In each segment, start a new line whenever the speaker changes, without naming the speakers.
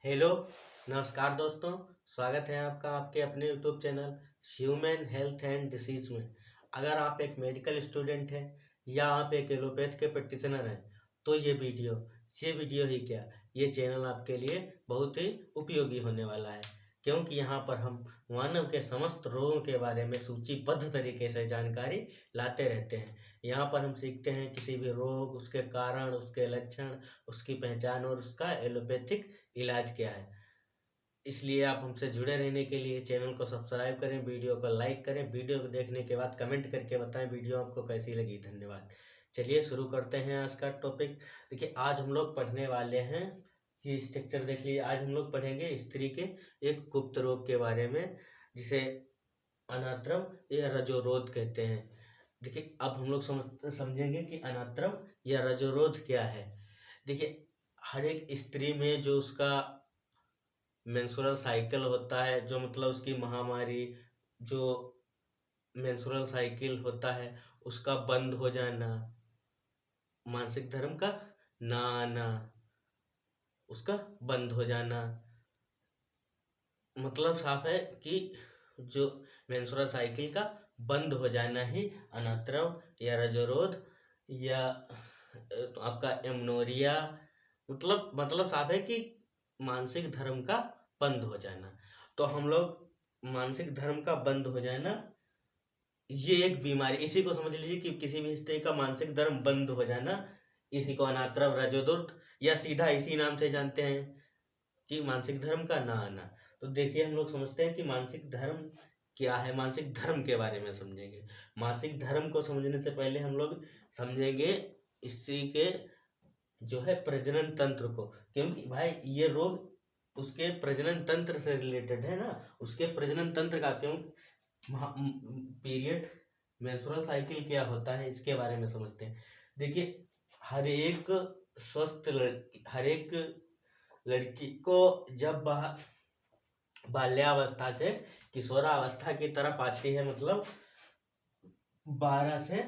Hello, नमस्कार दोस्तों। स्वागत है आपका आपके अपने YouTube channel human health and disease में। अगर आप एक मेडिकल स्टूडेंट हैं या आप एक एलोपैथ के प्रैक्टिशनर हैं तो ये वीडियो ही क्या, ये चैनल आपके लिए बहुत ही उपयोगी होने वाला है, क्योंकि यहाँ पर हम मानव के समस्त रोगों के बारे में सूचीबद्ध तरीके से जानकारी लाते रहते हैं। यहाँ पर हम सीखते हैं किसी भी रोग, उसके कारण, उसके लक्षण, उसकी पहचान और उसका एलोपैथिक इलाज क्या है। इसलिए आप हमसे जुड़े रहने के लिए चैनल को सब्सक्राइब करें, वीडियो को लाइक करें, वीडियो को देखने के बाद कमेंट करके बताएं वीडियो आपको कैसी लगी। धन्यवाद। चलिए शुरू करते हैं आज का टॉपिक। देखिए, आज हम लोग पढ़ने वाले हैं, ये स्ट्रक्चर देख लीजिए। आज हम लोग पढ़ेंगे स्त्री के एक गुप्त रोग के बारे में, जिसे अनात्रम या रजोरोध कहते हैं। देखिए, अब हम लोग समझेंगे कि अनात्रम या रजोरोध क्या है। देखिए, हर एक स्त्री में जो उसका मेंस्ट्रुअल साइकिल होता है, जो मतलब उसकी महामारी, जो मेंस्ट्रुअल साइकिल होता है उसका बंद हो जाना, मासिक धर्म का ना आना, उसका बंद हो जाना, मतलब साफ है कि जो मेंस्ट्रुअल साइकिल का बंद हो जाना ही अनात्रम या रजोरोध या आपका एमनोरिया, मतलब साफ है कि मानसिक धर्म का बंद हो जाना। तो हम लोग मानसिक धर्म का बंद हो जाना, ये एक बीमारी, इसी को समझ लीजिए कि किसी भी स्त्री का मानसिक धर्म बंद हो जाना, इसी को अनात्रम रजोदुर्थ या सीधा इसी नाम से जानते हैं कि मानसिक धर्म का ना आना। तो देखिए, हम लोग समझते हैं कि मानसिक धर्म क्या है। मानसिक धर्म के बारे में समझेंगे। मानसिक धर्म को समझने से पहले हम लोग समझेंगे स्त्री के जो है प्रजनन तंत्र को, क्योंकि भाई ये रोग उसके प्रजनन तंत्र से रिलेटेड है ना, उसके प्रजनन तंत्र का। क्यों पीरियड, मेंस्ट्रुअल साइकिल क्या होता है, इसके बारे में समझते हैं। देखिए, हर एक हर एक लड़की को जब बाल्यावस्था से किशोरावस्था की तरफ आती है, मतलब 12 से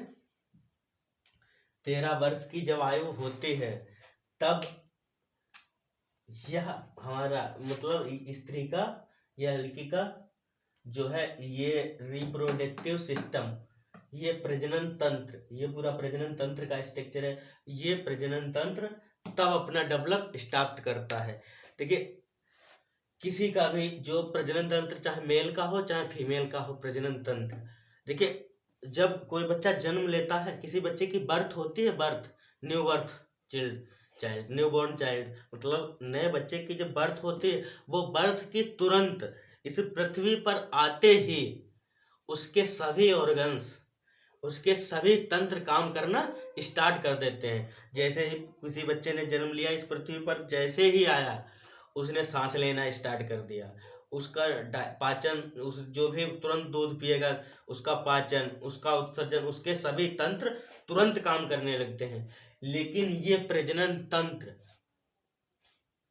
13 वर्ष की जब आयु होती है, तब यह हमारा मतलब स्त्री का या लड़की का जो है ये रिप्रोडक्टिव सिस्टम, ये प्रजनन तंत्र, ये पूरा प्रजनन तंत्र का स्ट्रक्चर है। ये प्रजनन तंत्र तब अपना डेवलप स्टार्ट करता है। देखिए, किसी का भी जो प्रजनन तंत्र, चाहे मेल का हो चाहे फीमेल का हो, प्रजनन तंत्र, देखिए जब कोई बच्चा जन्म लेता है, किसी बच्चे की बर्थ होती है, birth, new birth child, new born child, मतलब नए बच्चे की जब बर्थ होती है, वो बर्थ की तुरंत इस पृथ्वी पर आते ही उसके सभी ऑर्गन्स, उसके सभी तंत्र काम करना स्टार्ट कर देते हैं। जैसे ही किसी बच्चे ने जन्म लिया इस पृथ्वी पर, जैसे ही आया उसने सांस लेना स्टार्ट कर दिया, उसका पाचन, उस जो भी तुरंत दूध पिएगा उसका पाचन, उसका उत्सर्जन, उसके सभी तंत्र तुरंत काम करने लगते हैं। लेकिन ये प्रजनन तंत्र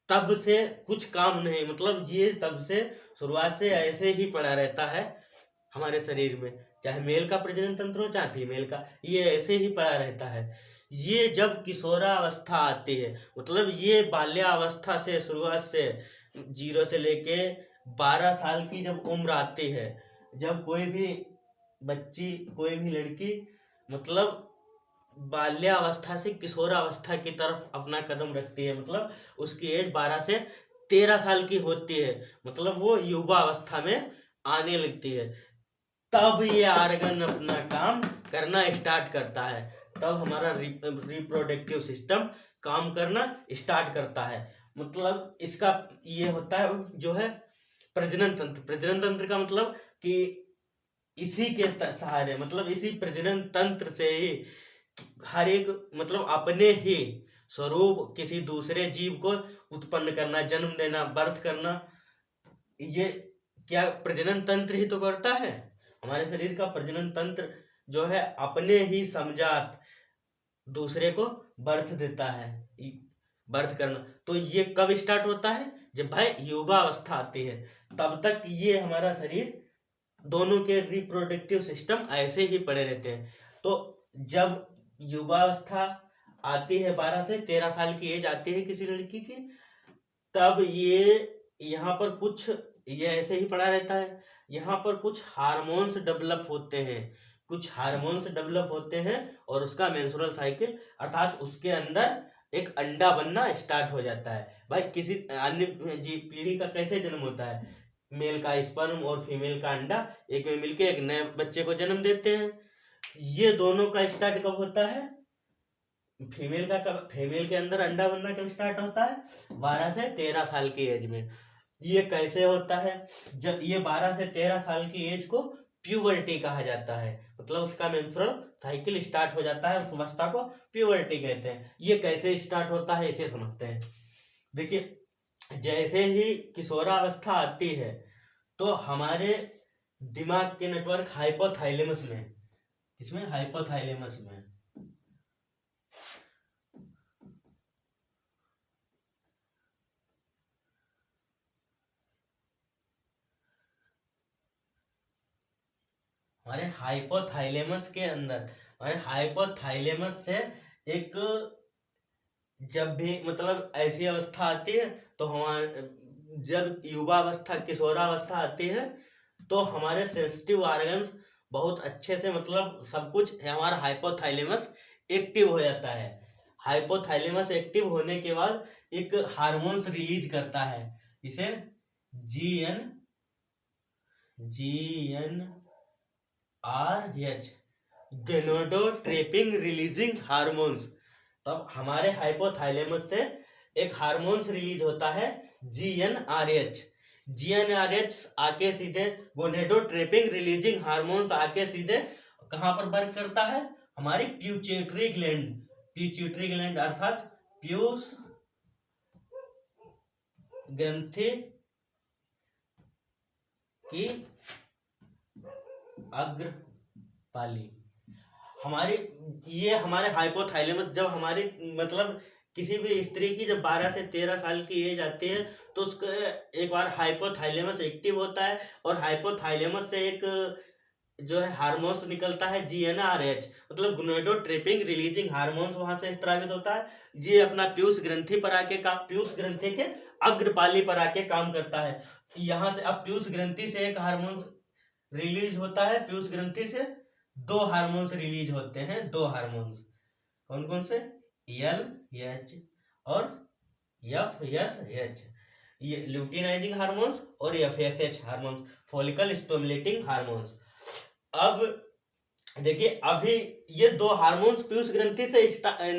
तब से कुछ काम नहीं, मतलब ये तब से शुरुआत से ऐसे ही पड़ा रहता है हमारे शरीर में, चाहे मेल का प्रजनन तंत्र हो चाहे फीमेल का, ये ऐसे ही पड़ा रहता है। ये जब किशोरावस्था आती है, मतलब ये बाल्यावस्था से शुरुआत से 0 से लेके 12 साल की जब उम्र आती है, जब कोई भी बच्ची, कोई भी लड़की मतलब बाल्यावस्था से किशोरावस्था की तरफ अपना कदम रखती है, मतलब उसकी एज 12 से 13 साल की होती है, मतलब वो युवा अवस्था में आने लगती है, तब ये आर्गन अपना काम करना स्टार्ट करता है। तब हमारा रिप्रोडक्टिव सिस्टम काम करना स्टार्ट करता है। मतलब इसका ये होता है जो है प्रजनन तंत्र। प्रजनन तंत्र का मतलब कि इसी के सहारे, मतलब इसी प्रजनन तंत्र से ही हर एक, मतलब अपने ही स्वरूप किसी दूसरे जीव को उत्पन्न करना, जन्म देना, बर्थ करना, ये क्या प्रजनन तंत्र ही तो करता है। हमारे शरीर का प्रजनन तंत्र जो है अपने ही समजात दूसरे को बर्थ देता है, बर्थ करना। तो ये कब स्टार्ट होता है, जब भाई युवा अवस्था आती है, तब तक ये हमारा शरीर, दोनों के रिप्रोडक्टिव सिस्टम ऐसे ही पड़े रहते हैं। तो जब युवावस्था आती है, 12 से 13 साल की एज आती है किसी लड़की की, तब ये यहाँ पर कुछ ये ऐसे ही पड़ा रहता है, यहाँ पर कुछ हार्मोन्स डेवलप होते हैं, कुछ हार्मोन्स डेवलप होते हैं और उसका मेंस्ट्रुअल साइकिल अर्थात उसके अंदर एक अंडा बनना स्टार्ट हो जाता है। भाई किसी अन्य जीव पीढ़ी का कैसे जन्म होता है, मेल का स्पर्म और फीमेल का अंडा एक में मिलके एक नए बच्चे को जन्म देते हैं। ये दोनों का स्टार्ट कब होता है, फीमेल के अंदर अंडा बनना कब स्टार्ट होता है, 12 से 13 साल की एज में। ये कैसे होता है, जब ये 12 से 13 साल की एज को प्यूबर्टी कहा जाता है, मतलब उसका मेंस्ट्रुअल साइकिल स्टार्ट हो जाता है, उस अवस्था को प्यूबर्टी कहते हैं। ये कैसे स्टार्ट होता है इसे समझते हैं। देखिए जैसे ही किशोरावस्था आती है तो हमारे दिमाग के नेटवर्क हाइपोथैलेमस में, इसमें हाइपोथैलेमस में हमारे हाइपोथैलेमस के अंदर, हमारे हाइपोथैलेमस से एक जब भी मतलब ऐसी अवस्था आती है तो हमारे जब युवा अवस्था किशोरावस्था आती है तो हमारे सेंसिटिव ऑर्गन्स बहुत अच्छे से मतलब सब कुछ हमारा हाइपोथैलेमस एक्टिव हो जाता है। हाइपोथैलेमस एक्टिव होने के बाद एक हार्मोन्स रिलीज करता है, इसे GnRH गोनाडोट्रोपिन रिलीजिंग हार्मोन्स। तब हमारे हाइपोथैलेमस से एक हार्मोन्स रिलीज होता है GnRH आके सीधे गोनाडोट्रोपिन रिलीजिंग हार्मोन्स आके सीधे कहां पर वर्क करता है, हमारी पिट्यूटरी ग्लैंड अर्थात पीयूष ग्रंथि की अग्रपाली। हमारी ये हमारे हाइपोथैलेमस जब हमारी मतलब किसी भी स्त्री की जब 12 से 13 साल की एज आती है तो उसका एक बार हाइपोथैलेमस एक्टिव होता है और हाइपोथैलेमस से एक जो है हार्मोन्स निकलता है GnRH मतलब गोनाडोट्रोपिन रिलीजिंग हार्मोन्स वहां से स्त्रावित होता है। ये अपना पीयूष ग्रंथि पर आके पीयूष ग्रंथि के अग्रपाली पर आके काम करता है। यहाँ से अब पीयूष ग्रंथि से एक हार्मोन रिलीज होता है, पीयूष ग्रंथि से दो हार्मोन्स रिलीज होते हैं, दो हार्मोन्स कौन कौन से, LH और FSH, ये ल्यूटिनाइजिंग हार्मोन्स और FSH hormones, follicle stimulating hormones. अब देखिए अभी ये दो हार्मोन्स पीयूष ग्रंथि से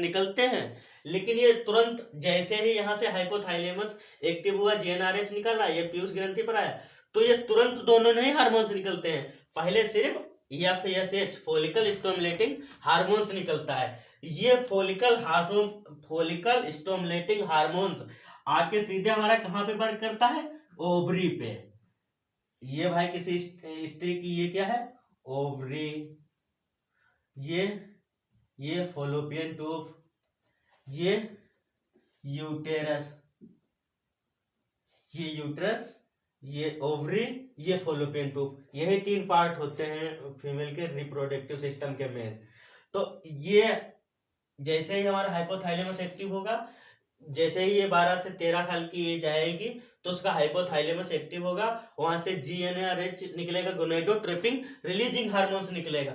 निकलते हैं, लेकिन ये तुरंत जैसे ही यहाँ से हाइपोथैलेमस एक्टिव हुआ GnRH निकला, ये पीयूष ग्रंथि पर आया तो ये तुरंत दोनों नहीं हार्मोन्स निकलते हैं, पहले सिर्फ FSH फॉलिकल स्टिमुलेटिंग हार्मोन्स निकलता है। ये फॉलिकल स्टिमुलेटिंग हार्मोन्स आके सीधे हमारा कहाँ पे वर्क करता है, ओवरी पे। ये भाई किसी स्त्री की ये क्या है, ओवरी, ये फॉलोपियन ट्यूब, ये यूटेरस, ये यूट्रस, ये ओवरी, ये फॉलोपियन ट्यूब, यही तीन पार्ट होते हैं फीमेल के रिप्रोडक्टिव सिस्टम के मेन। तो ये जैसे ही हमारा हाइपोथैलेमस एक्टिव होगा, जैसे ही ये 12 से 13 साल की एज आएगी तो उसका हाइपोथैलेमस एक्टिव होगा, वहां से GnRH निकलेगा, गोनाडोट्रोपिन रिलीजिंग हार्मोन्स निकलेगा।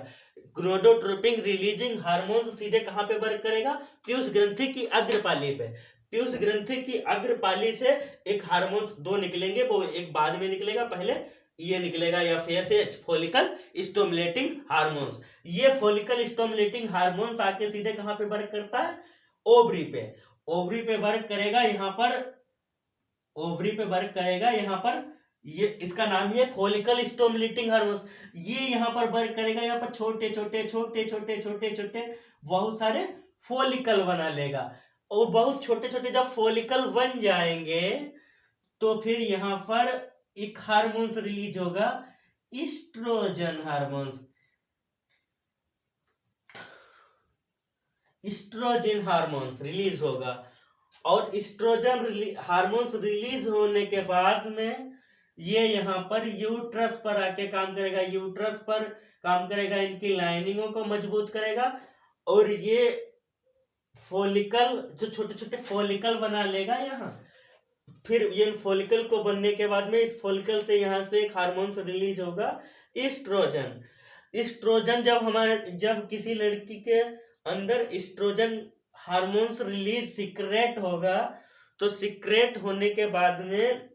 गोनाडोट्रोपिन रिलीजिंग हार्मोन्स सीधे कहां पे वर्क करेगा, पीयूष ग्रंथि की अग्रपाली पे। पीयूष ग्रंथि की अग्रपाली से एक हार्मोन्स दो निकलेंगे, वो एक बाद में निकलेगा, पहले ये निकलेगा FSH फॉलिकल स्टिमुलेटिंग हार्मोन्स। ये फॉलिकल स्टिमुलेटिंग हार्मोन्स आके सीधे कहां पे वर्क करता है, ओवरी पे। ओवरी पे वर्क करेगा, यहाँ पर ओवरी पे वर्क करेगा, यहाँ पर ये इसका नाम है फॉलिकल स्टिमुलेटिंग हार्मोन्स। ये यहाँ पर वर्क करेगा, यहाँ पर छोटे छोटे छोटे छोटे छोटे छोटे बहुत सारे फॉलिकल बना लेगा, और बहुत छोटे छोटे जब फॉलिकल बन जाएंगे तो फिर यहाँ पर एक हार्मोन्स रिलीज होगा, estrogen hormones. Estrogen hormones release होगा, और ईस्ट्रोजन हार्मोन्स रिलीज होने के बाद में ये यहाँ पर यूट्रस पर आके काम करेगा, यूट्रस पर काम करेगा, इनकी लाइनिंगों को मजबूत करेगा, और ये फॉलिकल जो छोटे छोटे फॉलिकल बना लेगा, यहाँ फिर ये फॉलिकल को बनने के बाद में इस फॉलिकल से यहाँ से एक हार्मोन्स रिलीज होगा, एस्ट्रोजन। एस्ट्रोजन जब किसी लड़की के अंदर एस्ट्रोजन हार्मोन्स रिलीज सीक्रेट होगा, तो सीक्रेट होने के बाद में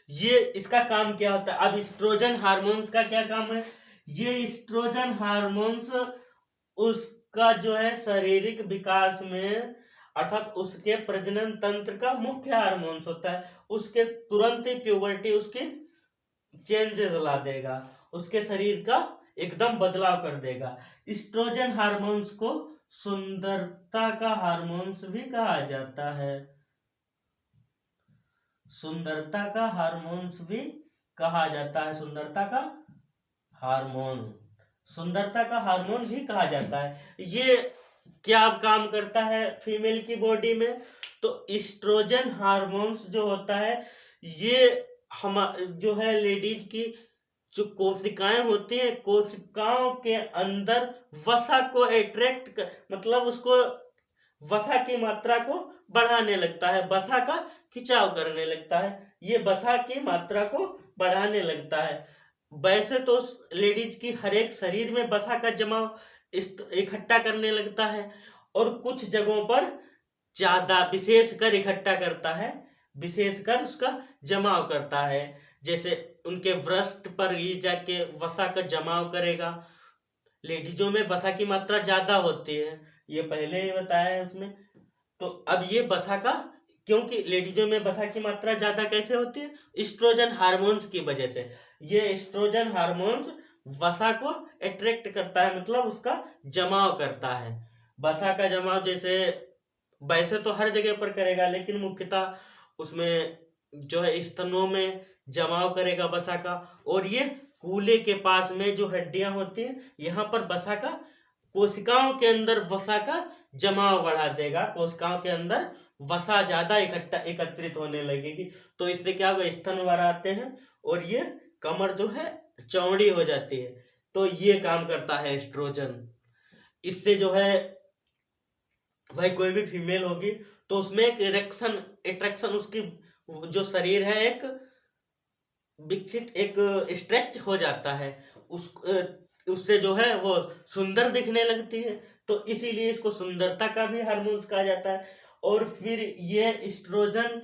ये इसका काम क्या होता है। अब एस्ट्रोजन हार्मोन्स का क्या काम है, ये एस्ट्रोजन हार्मोन्स उसका जो है शारीरिक विकास में, अर्थात उसके प्रजनन तंत्र का मुख्य हार्मोन्स होता है। उसके तुरंत ही प्यूबर्टी उसकी चेंजेस ला देगा, उसके शरीर का एकदम बदलाव कर देगा। एस्ट्रोजन हार्मोन्स को सुंदरता का हार्मोन्स भी कहा जाता है, सुंदरता का हार्मोन्स भी कहा जाता है, सुंदरता का हार्मोन, सुंदरता का हार्मोन भी कहा जाता है। ये क्या काम करता है फीमेल की बॉडी में, तो एस्ट्रोजन हार्मोन्स जो होता है ये हम जो है लेडीज की जो कोशिकाएं होती हैं, कोशिकाओं के अंदर वसा को अट्रैक्ट कर, मतलब उसको वसा की मात्रा को बढ़ाने लगता है, वसा का खिंचाव करने लगता है, ये वसा की मात्रा को बढ़ाने लगता है। वैसे तो लेडीज की हर एक शरीर में वसा का जमाव इकट्ठा करने लगता है, और कुछ जगहों पर ज्यादा विशेषकर इकट्ठा करता है, विशेषकर उसका जमाव करता है। जैसे उनके ब्रेस्ट पर ये जाके वसा का जमाव करेगा। लेडीजों में वसा की मात्रा ज्यादा होती है, ये पहले ही बताया है उसमें। तो अब ये वसा का, क्योंकि लेडीजों में वसा की मात्रा ज्यादा कैसे होती है, एस्ट्रोजन हार्मोन्स की वजह से। ये एस्ट्रोजन हार्मोन्स वसा को अट्रैक्ट करता है, मतलब उसका जमाव करता है। वसा का जमाव जैसे वैसे तो हर जगह पर करेगा, लेकिन मुख्यतः उसमें जो है स्तनों में जमाव करेगा वसा का। और ये कूल्हे के पास में जो हड्डियां होती हैं, यहाँ पर वसा का, कोशिकाओं के अंदर वसा का जमाव बढ़ा देगा, कोशिकाओं के अंदर वसा ज्यादा एकत्रित होने लगेगी। तो इससे क्या होगा, स्तन बाहर आते हैं और ये कमर जो है चौड़ी हो जाती है। तो ये काम करता है एस्ट्रोजन। इससे जो है भाई कोई भी फीमेल होगी तो उसमें एक इरेक्शन अट्रैक्शन, उसकी जो शरीर है एक विकसित, एक स्ट्रेच हो जाता है, उससे जो है वो सुंदर दिखने लगती है। तो इसीलिए इसको सुंदरता का भी हार्मोन्स कहा जाता है। और फिर ये एस्ट्रोजन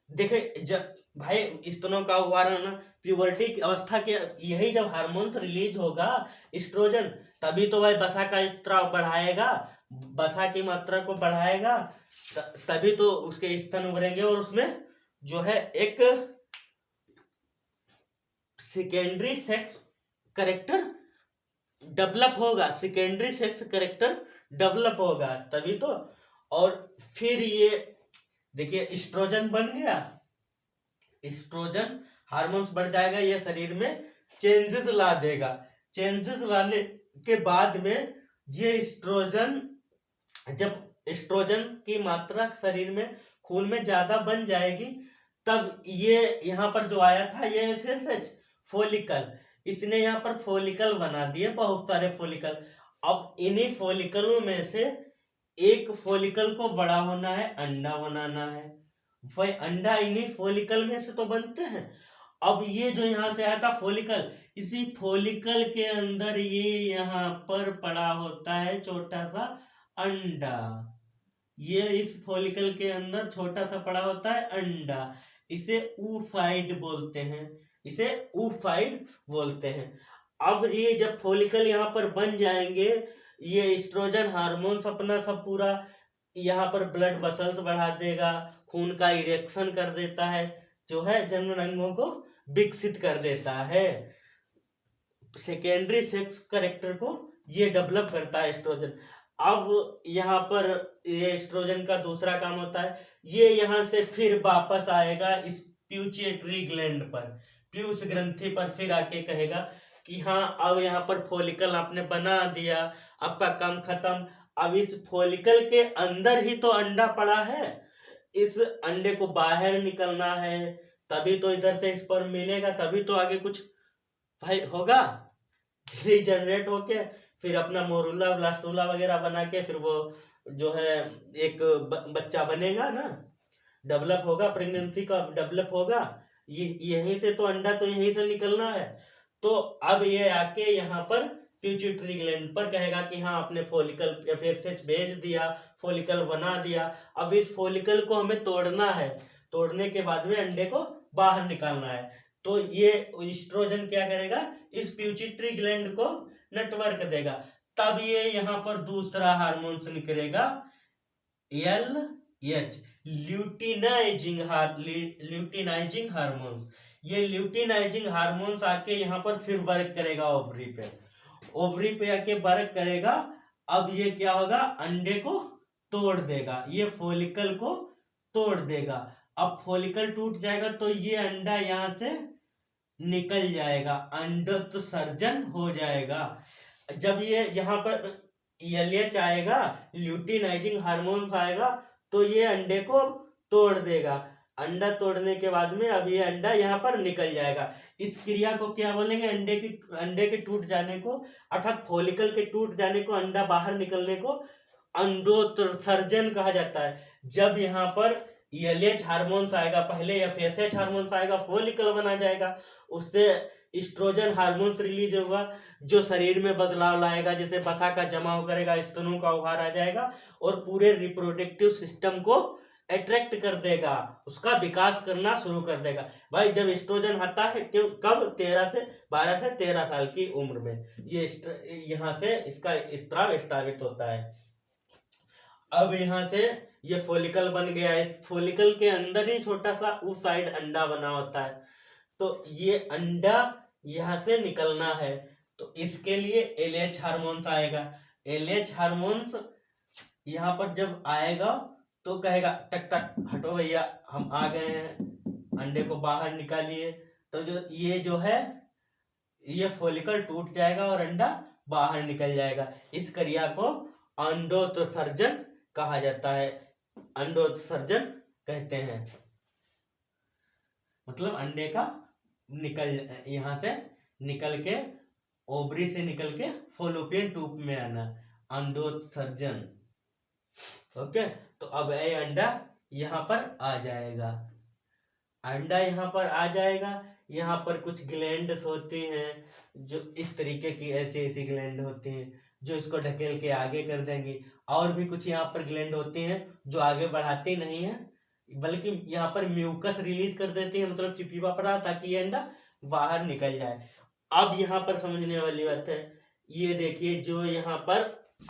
देखे, जब भाई स्तनों का उदाहरण, प्यूबर्टी की अवस्था के यही जब हार्मोन्स रिलीज होगा एस्ट्रोजन, तभी तो भाई वसा का स्त्राव बढ़ाएगा, वसा की मात्रा को बढ़ाएगा, तभी तो उसके स्तन उभरेंगे और उसमें जो है एक सेकेंडरी सेक्स करेक्टर डेवलप होगा, सेकेंडरी सेक्स करेक्टर डेवलप होगा तभी तो। और फिर ये देखिए एस्ट्रोजन बन गया, एस्ट्रोजन हार्मोन्स बढ़ जाएगा, ये शरीर में चेंजेस ला देगा। चेंजेस लाने के बाद में ये एस्ट्रोजन, जब एस्ट्रोजन की मात्रा शरीर में खून में ज्यादा बन जाएगी, तब ये यहाँ पर जो आया था ये फिर फॉलिकल, इसने यहाँ पर फॉलिकल बना दिए, बहुत सारे फॉलिकल। अब इन्हीं फॉलिकलों में से एक फॉलिकल को बड़ा होना है, अंडा बनाना है, वही अंडा इन्हीं फॉलिकल में से तो बनते हैं। अब ये जो यहाँ से आया था फॉलिकल, इसी फॉलिकल के अंदर ये यहाँ पर पड़ा होता है छोटा सा अंडा, ये इस फॉलिकल के अंदर छोटा सा पड़ा होता है अंडा, इसे ऊफाइड बोलते हैं, इसे ऊफाइड बोलते हैं। अब ये जब फॉलिकल यहाँ पर बन जाएंगे, ये एस्ट्रोजन हार्मोन्स अपना सब पूरा यहाँ पर ब्लड वेसल्स बढ़ा देगा, खून का इरेक्शन कर देता है, जो है जनन अंगों को विकसित कर देता है। सेकेंडरी सेक्स करेक्टर को ये डेवलप करता है एस्ट्रोजन। अब यहाँ पर ये एस्ट्रोजन का दूसरा काम होता है, ये यहाँ से फिर वापस आएगा इस प्यूचिएटरी ग्लैंड पर, पीयूष ग्रंथि पर फिर आके कहेगा कि हाँ अब यहाँ पर फॉलिकल आपने बना दिया, आपका काम खत्म। अब इस फॉलिकल के अंदर ही तो अंडा पड़ा है, इस अंडे को बाहर निकलना है, तभी तो इधर से स्पर्म मिलेगा, तभी तो आगे कुछ भाई होगा, जनरेट होके फिर अपना मोरुला ब्लास्टुला वगैरह बना के फिर वो जो है एक बच्चा बनेगा ना, डेवलप होगा, प्रेगनेंसी का डेवलप होगा, ये यहीं से तो अंडा तो यहीं से निकलना है। तो अब ये आके यहाँ पर पिट्यूटरी ग्लैंड पर कहेगा कि हाँ आपने फॉलिकल FSH भेज दिया, फॉलिकल बना दिया। अब इस फॉलिकल को हमें तोड़ना है, तोड़ने के बाद में अंडे को बाहर निकालना है। तो ये एस्ट्रोजन क्या करेगा, इस पिट्यूटरी ग्लैंड को नेटवर्क देगा। तब ये यहाँ पर दूसरा हार्मोन्स निकलेगा, LH, ल्यूटिनाइजिंग हार्मोन्स। ये ल्यूटिनाइजिंग हार्मोन्स आके यहाँ पर फिर वर्क करेगा ओवरी पे, ओवरी पे आके वर्क करेगा। अब ये क्या होगा, अंडे को तोड़ देगा, ये फॉलिकल को तोड़ देगा। अब फॉलिकल टूट जाएगा तो ये अंडा यहाँ से निकल जाएगा, अंडोत्सर्जन हो जाएगा। जब ये यहाँ पर LH आएगा, ल्यूटिनाइजिंग हार्मोन्स आएगा, तो ये अंडे को तोड़ देगा। अंडा तोड़ने के बाद में अब ये अंडा यहाँ पर निकल जाएगा। इस क्रिया को क्या बोलेंगे, अंडे के टूट जाने को, अर्थात फॉलिकल के टूट जाने को, अंडा बाहर निकलने को अंडोत्सर्जन कहा जाता है। जब यहाँ पर LH हार्मोन्स आएगा, पहले FSH हार्मोन्स आएगा, फॉलिकल बना जाएगा, उससे एस्ट्रोजन हार्मोन्स रिलीज होगा जो शरीर में बदलाव लाएगा, जैसे वसा का जमाव करेगा, स्तनों का उभार आ जाएगा और पूरे रिप्रोडक्टिव सिस्टम को अट्रैक्ट कर देगा, उसका विकास करना शुरू कर देगा। भाई जब एस्ट्रोजन आता है, क्यों, कब, 12 से 13 साल की उम्र में ये यहाँ से इसका स्त्राव स्थापित होता है। अब यहाँ से ये फॉलिकल बन गया, इस फॉलिकल के अंदर ही छोटा सा उस साइड अंडा बना होता है। तो ये अंडा यहाँ से निकलना है, तो इसके लिए LH हार्मोन्स आएगा। LH हार्मोन्स यहाँ पर जब आएगा तो कहेगा टक टक हटो भैया, हम आ गए हैं, अंडे को बाहर निकालिए। तो जो है ये फॉलिकल टूट जाएगा और अंडा बाहर निकल जाएगा। इस क्रिया को अंडोत्सर्जन कहा जाता है, अंडोत्सर्जन कहते हैं। मतलब अंडे का यहाँ से निकल के, ओवरी से निकल के फॉलोपियन ट्यूब में आना, अंडोत्सर्जन। ओके, तो अब ये अंडा यहाँ पर आ जाएगा, अंडा यहाँ पर आ जाएगा। यहाँ पर कुछ ग्लैंड्स होती हैं जो इस तरीके की, ऐसी ग्लैंड होती हैं जो इसको ढकेल के आगे कर देंगी, और भी कुछ यहाँ पर ग्लैंड होती हैं जो आगे बढ़ाती नहीं है, बल्कि यहाँ पर म्यूकस रिलीज कर देती है, मतलब चिपचिपा पड़ा, ताकि ये अंडा बाहर निकल जाए। अब यहाँ पर समझने वाली बात है, ये देखिए जो यहाँ पर,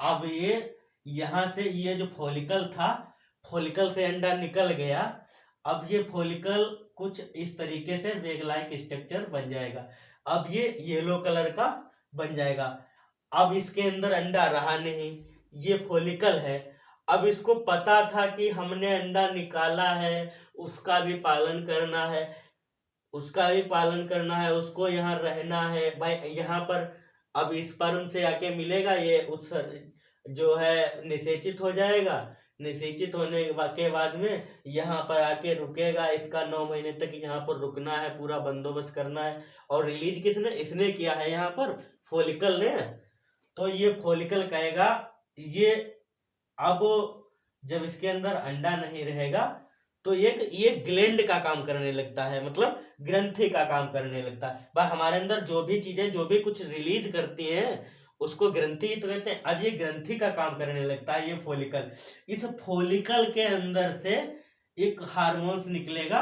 अब ये यहाँ से ये जो फॉलिकल था, फॉलिकल से अंडा निकल गया। अब ये फॉलिकल कुछ इस तरीके से वेग लाइक स्ट्रक्चर बन जाएगा। अब ये येलो कलर का बन जाएगा। अब इसके अंदर अंडा रहा नहीं, ये फॉलिकल है। अब इसको पता था कि हमने अंडा निकाला है, उसका भी पालन करना है, उसको यहाँ रहना है भाई। यहाँ पर अब स्पर्म से आके मिलेगा, ये उत्सर्जन जो है निषेचित हो जाएगा। निषेचित होने के बाद में यहाँ पर आके रुकेगा, इसका 9 महीने तक यहाँ पर रुकना है, पूरा बंदोबस्त करना है। और रिलीज किसने, इसने किया है यहाँ पर, फॉलिकल ने। तो ये फॉलिकल कहेगा, ये अब जब इसके अंदर अंडा नहीं रहेगा तो ये ग्लैंड का काम करने लगता है, मतलब ग्रंथि का काम करने लगता है। भाई हमारे अंदर जो भी चीजें, जो भी कुछ रिलीज करती हैं, उसको ग्रंथि तो कहते हैं। अब ये ग्रंथि का काम करने लगता है, ये फॉलिकल। इस फॉलिकल के अंदर से एक हार्मोन्स निकलेगा,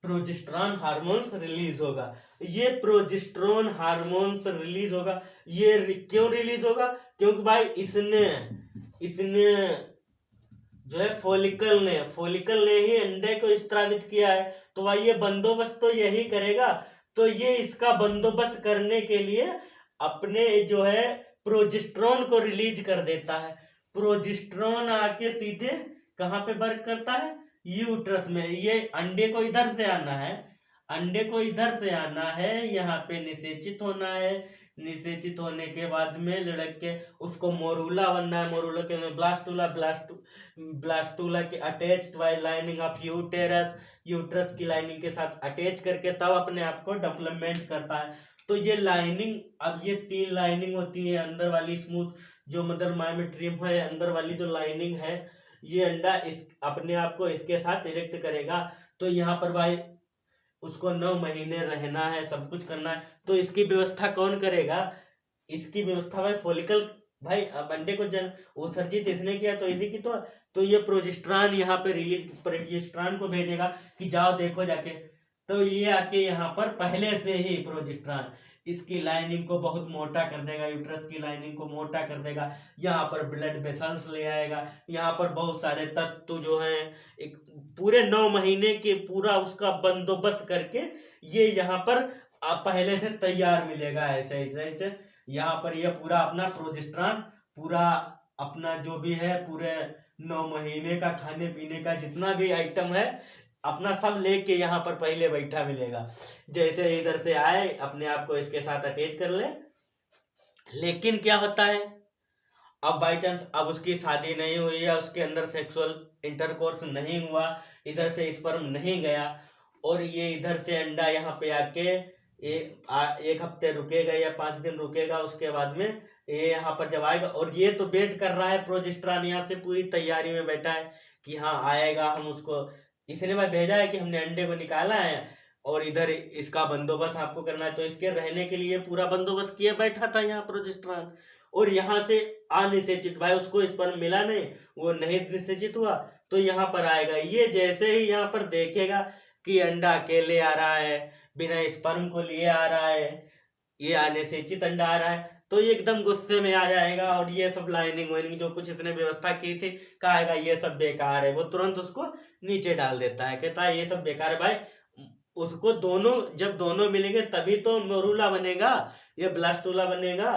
प्रोजेस्टेरॉन हार्मोन्स रिलीज होगा। ये प्रोजेस्टेरॉन हार्मोन्स रिलीज होगा, ये क्यों रिलीज होगा, क्योंकि भाई इसने जो है फॉलिकल ने ही अंडे को स्त्रावित किया है, तो भाई ये बंदोबस्त तो यही करेगा। तो ये इसका बंदोबस्त करने के लिए अपने जो है प्रोजेस्टेरॉन को रिलीज कर देता है। प्रोजेस्टेरॉन आके सीधे कहाँ पे वर्क करता है, यूट्रस में। ये अंडे को इधर से आना है, यहाँ पे निषेचित होना है। निषेचित होने के बाद में लड़क के उसको मोरूला बनना है, मोरूला के ब्लास्टूला के attached bye lining of uterus, uterus की लाइनिंग के साथ अटैच करके तब अपने आप को डेवलपमेंट करता है। तो ये लाइनिंग, अब ये 3 लाइनिंग होती है, अंदर वाली स्मूथ जो मदर मायोमेट्रियम है, अंदर वाली जो लाइनिंग है, ये अंडा इस अपने आप को इसके साथ इरेक्ट करेगा। तो यहाँ पर भाई उसको 9 महीने रहना है, सब कुछ करना है, तो इसकी व्यवस्था कौन करेगा? इसकी व्यवस्था भाई फॉलिकल, भाई अब अंडे को जन उत्सर्जित इसने किया तो इसी की तो ये प्रोजेस्टेरॉन यहाँ पे रिलीज, प्रोजेस्टेरॉन को भेजेगा कि जाओ देखो जाके। तो ये आके यहाँ पर पहले से ही प्रोजेस्टेरॉन इसकी लाइनिंग को बहुत मोटा कर देगा, यूट्रस की लाइनिंग को मोटा कर देगा, यहाँ पर ब्लड वेसल्स ले आएगा, यहाँ पर बहुत सारे तत्व जो हैं, एक पूरे 9 महीने के पूरा उसका बंदोबस्त करके ये यहाँ पर पहले से तैयार मिलेगा। ऐसे ऐसे ऐसे यहाँ पर ये पूरा अपना प्रोजेस्टेरॉन, पूरा अपना जो भी है पूरे 9 महीने का खाने पीने का जितना भी आइटम है अपना सब लेके यहाँ पर पहले बैठा मिलेगा। जैसे इधर से आए अपने आप को इसके साथ अटैच कर ले। लेकिन क्या होता है, अब बाई चांस अब उसकी शादी नहीं हुई या उसके अंदर सेक्सुअल इंटरकोर्स नहीं हुआ, इधर से स्पर्म नहीं गया, और ये इधर से अंडा यहाँ पे आके एक हफ्ते रुकेगा या 5 दिन रुकेगा, उसके बाद में ये यहाँ पर जब आएगा, और ये तो वेट कर रहा है, प्रोजेस्टेरॉन यहाँ से पूरी तैयारी में बैठा है कि हाँ आएगा, हम उसको इसलिए मैं भेजा है कि हमने अंडे को निकाला है और इधर इसका बंदोबस्त आपको करना है। तो इसके रहने के लिए पूरा बंदोबस्त किया बैठा था यहाँ प्रोजेस्टेरॉन। और यहाँ से अनिषेचित, भाई उसको स्पर्म मिला नहीं, वो नहीं निषेचित हुआ, तो यहाँ पर आएगा। ये जैसे ही यहाँ पर देखेगा कि अंडा अकेले आ रहा है, बिना स्पर्म को लिए आ रहा है, ये अनिषेचित अंडा आ रहा है, तो ये एकदम गुस्से में आ जाएगा और ये सब लाइनिंग वाइनिंग जो कुछ इसने व्यवस्था की थी कहेगा ये सब बेकार है, वो तुरंत उसको नीचे डाल देता है, कहता है ये सब बेकार है। भाई उसको दोनों, जब दोनों मिलेंगे तभी तो मोरूला बनेगा, ये ब्लास्टूला बनेगा।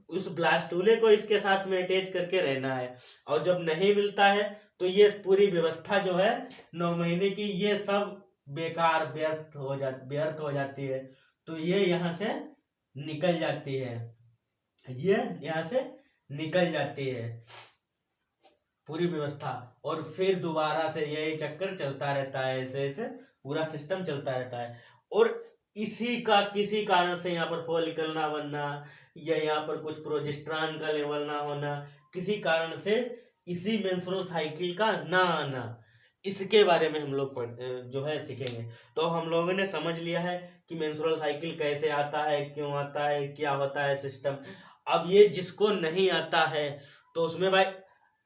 उस ब्लास्टूले को इसके साथ में अटैच करके रहना है, और जब नहीं मिलता है तो ये पूरी व्यवस्था जो है 9 महीने की ये सब बेकार व्यर्थ हो जाती है। तो ये यहाँ से निकल जाती है, ये यहाँ से निकल जाती है पूरी व्यवस्था, और फिर दोबारा से यही चक्कर चलता रहता है, ऐसे ऐसे पूरा सिस्टम चलता रहता है। और इसी का किसी कारण से यहाँ पर फॉलिकल ना बनना या यहाँ पर कुछ प्रोजेस्टेरॉन का लेवल ना होना, किसी कारण से इसी मेंस्ट्रुअल साइकिल का ना आना, इसके बारे में हम लोग जो है सीखेंगे। तो हम लोगों ने समझ लिया है कि मेंस्ट्रुअल साइकिल कैसे आता है, क्यों आता है, क्या होता है सिस्टम। अब ये जिसको नहीं आता है तो उसमें भाई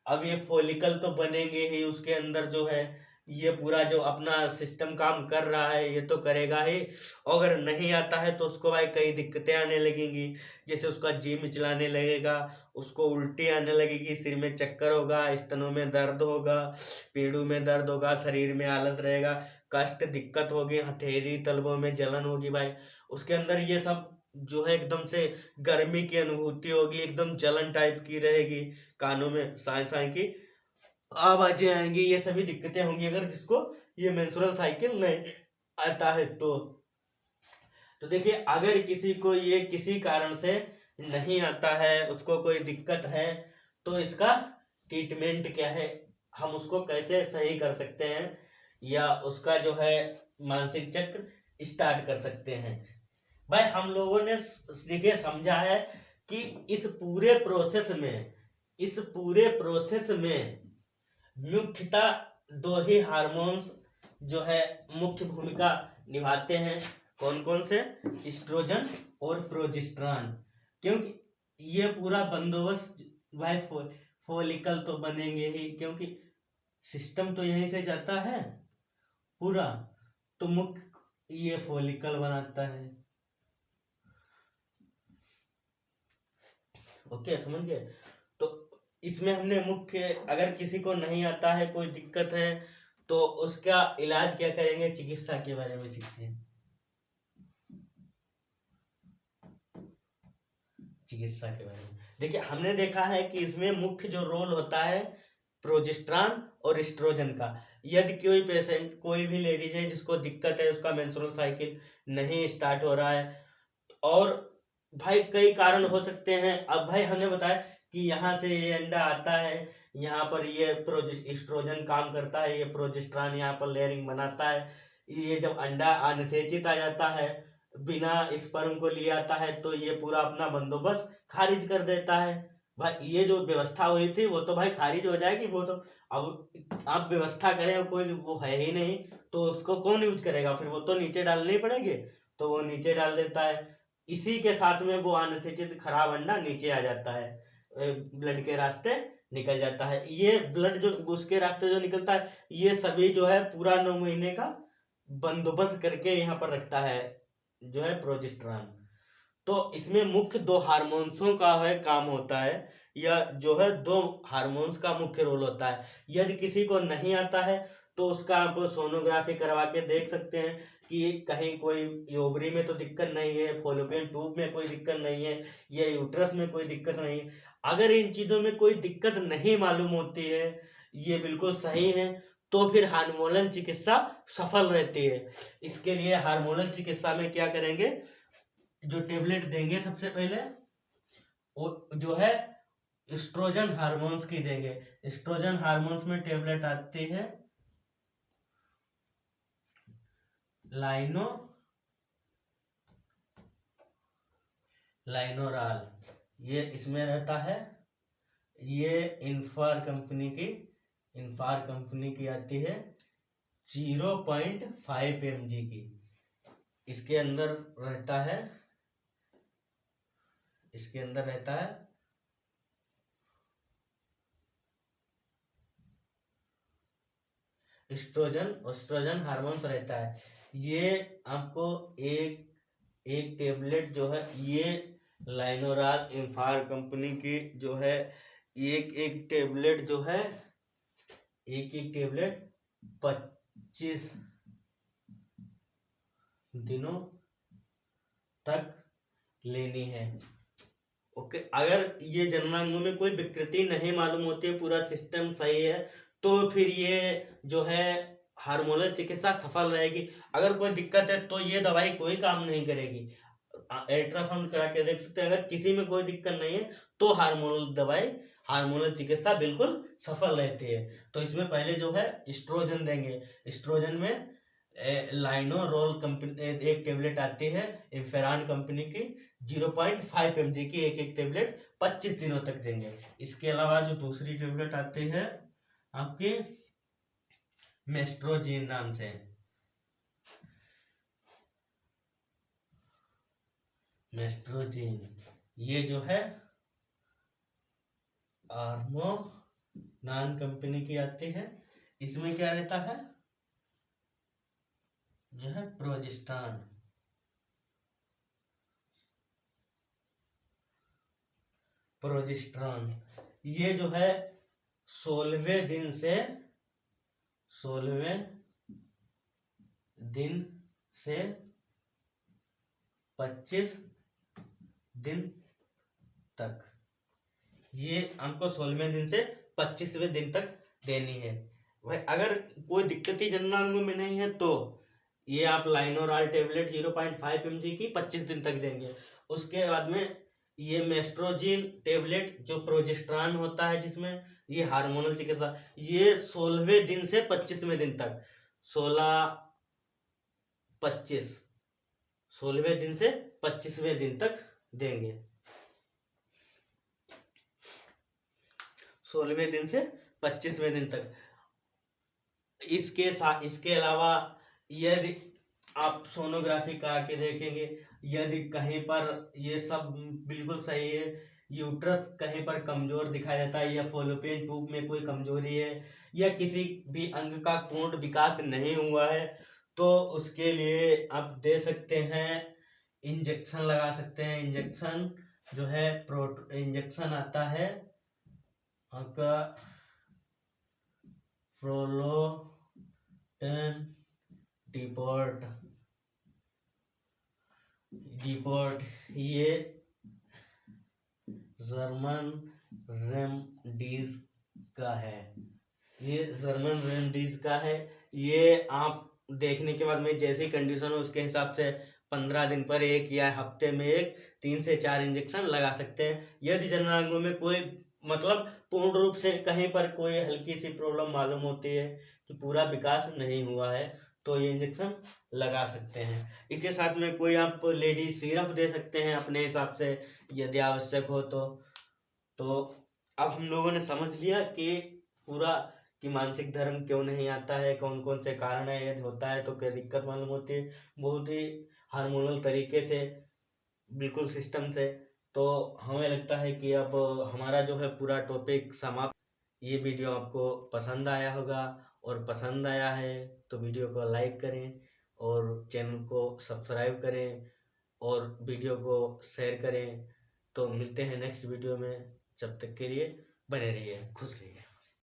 अब ये फॉलिकल तो बनेंगे ही, उसके अंदर जो है ये पूरा जो अपना सिस्टम काम कर रहा है ये तो करेगा ही, अगर नहीं आता है तो उसको भाई कई दिक्कतें आने लगेंगी, जैसे उसका जी मिचलाने लगेगा, उसको उल्टी आने लगेगी, सिर में चक्कर होगा, स्तनों में दर्द होगा, पेड़ों में दर्द होगा, शरीर में आलस रहेगा, कष्ट दिक्कत होगी, हथेली तलवों में जलन होगी। भाई उसके अंदर ये सब जो है एकदम से गर्मी की अनुभूति होगी, एकदम जलन टाइप की रहेगी, कानों में साए साए की आवाजें आएंगी, ये सभी दिक्कतें होंगी अगर जिसको ये मेंस्ट्रुअल साइकिल नहीं आता है तो देखिए अगर किसी को ये किसी कारण से नहीं आता है, उसको कोई दिक्कत है, तो इसका ट्रीटमेंट क्या है, हम उसको कैसे सही कर सकते हैं, या उसका जो है मानसिक चक्र स्टार्ट कर सकते हैं। भाई हम लोगों ने देखिए समझा है कि इस पूरे प्रोसेस में मुख्यतः 2 ही हार्मोन्स जो है मुख्य भूमिका निभाते हैं। कौन कौन से? एस्ट्रोजन और प्रोजेस्टेरॉन। क्योंकि ये पूरा बंदोबस्त भाई फॉलिकल तो बनेंगे ही, क्योंकि सिस्टम तो यहीं से जाता है पूरा, तो मुख्य ये फॉलिकल बनाता है। ओके, समझ गए? तो इसमें हमने मुख्य, अगर किसी को नहीं आता है, कोई दिक्कत है, तो उसका इलाज क्या करेंगे, चिकित्सा के बारे में सीखते हैं। चिकित्सा के बारे में देखिए, हमने देखा है कि इसमें मुख्य जो रोल होता है प्रोजेस्टेरॉन और एस्ट्रोजन का। यदि कोई पेशेंट, कोई भी लेडीज है जिसको दिक्कत है, उसका मेंस्ट्रुअल साइकिल नहीं स्टार्ट हो रहा है, और भाई कई कारण हो सकते हैं। अब भाई हमने बताया कि यहाँ से ये अंडा आता है, यहाँ पर ये एस्ट्रोजन काम करता है, ये प्रोजेस्टेरॉन यहाँ पर लेयरिंग बनाता है, ये जब अंडा अनिषेचित आ जाता है बिना स्पर्म को लिए आता है तो ये पूरा अपना बंदोबस्त खारिज कर देता है। भाई ये जो व्यवस्था हुई थी वो तो भाई खारिज हो जाएगी, वो तो अब आप व्यवस्था करें कोई वो है ही नहीं तो उसको कौन यूज करेगा, फिर वो तो नीचे डालने ही पड़ेंगे, तो वो नीचे डाल देता है। इसी के साथ में वो अनअथिचित खराब अंडा नीचे आ जाता है, ब्लड के रास्ते निकल जाता है। ये ब्लड जो उसके रास्ते जो निकलता है ये सभी जो है पूरा 9 महीने का बंदोबस्त करके यहाँ पर रखता है जो है प्रोजेस्टेरॉन। तो इसमें मुख्य दो हार्मोन्सों का है काम होता है, या जो है दो हार्मोन्स का मुख्य रोल होता है। यदि किसी को नहीं आता है तो उसका आप सोनोग्राफी करवा के देख सकते हैं कि कहीं कोई ओवरी में तो दिक्कत नहीं है, फॉलोपियन ट्यूब में कोई दिक्कत नहीं है, या यूट्रस में कोई दिक्कत नहीं है। अगर इन चीजों में कोई दिक्कत नहीं मालूम होती है, ये बिल्कुल सही है, तो फिर हार्मोनल चिकित्सा सफल रहती है। इसके लिए हार्मोनल चिकित्सा में क्या करेंगे, जो टेबलेट देंगे सबसे पहले वो जो है एस्ट्रोजन हार्मोन्स की देंगे। एस्ट्रोजन हार्मोन्स में टेबलेट आती है लाइनोराल, ये इसमें रहता है। ये इन्फार कंपनी की आती है 0.5 mg की। इसके अंदर रहता है एस्ट्रोजन हार्मोन्स रहता है। ये आपको एक टेबलेट जो है, ये लाइनोराल इन्फार कंपनी की जो है, एक टेबलेट जो है, एक टेबलेट 25 दिनों तक लेनी है। ओके, अगर ये जननांगों में कोई विकृति नहीं मालूम होती है, पूरा सिस्टम सही है, तो फिर ये जो है हार्मोनल चिकित्सा सफल रहेगी। अगर कोई दिक्कत है तो ये दवाई कोई काम नहीं करेगी। अल्ट्रासाउंड करा के देख सकते हैं, अगर किसी में कोई दिक्कत नहीं है तो हार्मोनल चिकित्सा बिल्कुल सफल रहती है। तो इसमें पहले जो है एस्ट्रोजन देंगे। एस्ट्रोजन में लाइनोरोल कंपनी एक टेबलेट आती है इन्फेरान कंपनी की, 0.5 mg की एक टेबलेट 25 दिनों तक देंगे। इसके अलावा जो दूसरी टेबलेट आती है आपकी मेस्ट्रोजीन नाम से, ये जो है आर्मोनान कंपनी की आती है। इसमें क्या रहता है, जो है प्रोजेस्टेरॉन, ये जो है 16वें दिन से 25 दिन तक, ये हमको 16वें दिन से 25वें दिन तक देनी है। भाई अगर कोई दिक्कत ही जननांगों में नहीं है तो ये आप लाइनोराल टेबलेट 0.5 mg की 25 दिन तक देंगे। उसके बाद में ये मेस्ट्रोजीन टेबलेट जो प्रोजेस्टेरॉन होता है जिसमें ये हार्मोनल चिकित्सा, ये 16वें दिन से 25वें दिन तक, 16वें दिन से 25वें दिन तक देंगे। 16वें दिन से 25वें दिन तक। इसके अलावा यदि आप सोनोग्राफी करा के देखेंगे, यदि कहीं पर ये सब बिल्कुल सही है, यूट्रस कहीं पर कमजोर दिखाई देता है, या फॉलोपियन ट्यूब में कोई कमजोरी है, या किसी भी अंग का पूर्ण विकास नहीं हुआ है, तो उसके लिए आप दे सकते हैं, इंजेक्शन लगा सकते हैं। इंजेक्शन जो है इंजेक्शन आता है आपका प्रोलोटेन डिपोर्ट, ये जर्मन रेमडीज का है। ये आप देखने के बाद में जैसी कंडीशन हो उसके हिसाब से 15 दिन पर एक या हफ्ते में एक 3 से 4 इंजेक्शन लगा सकते हैं। यदि जननांगों में कोई मतलब पूर्ण रूप से कहीं पर कोई हल्की सी प्रॉब्लम मालूम होती है कि पूरा विकास नहीं हुआ है, तो ये इंजेक्शन लगा सकते हैं। इसके साथ में कोई आप लेडी सिरप दे सकते हैं अपने हिसाब से, यदि आवश्यक हो तो अब हम लोगों ने समझ लिया कि पूरा कि मानसिक धर्म क्यों नहीं आता है, कौन कौन से कारण है, यदि होता है तो क्या दिक्कत मालूम होती है, बहुत ही हार्मोनल तरीके से, बिल्कुल सिस्टम से। तो हमें लगता है कि अब हमारा जो है पूरा टॉपिक समाप्त। ये वीडियो आपको पसंद आया होगा, और पसंद आया है तो वीडियो को लाइक करें और चैनल को सब्सक्राइब करें और वीडियो को शेयर करें। तो मिलते हैं नेक्स्ट वीडियो में, जब तक के लिए बने रहिए, खुश रहिए।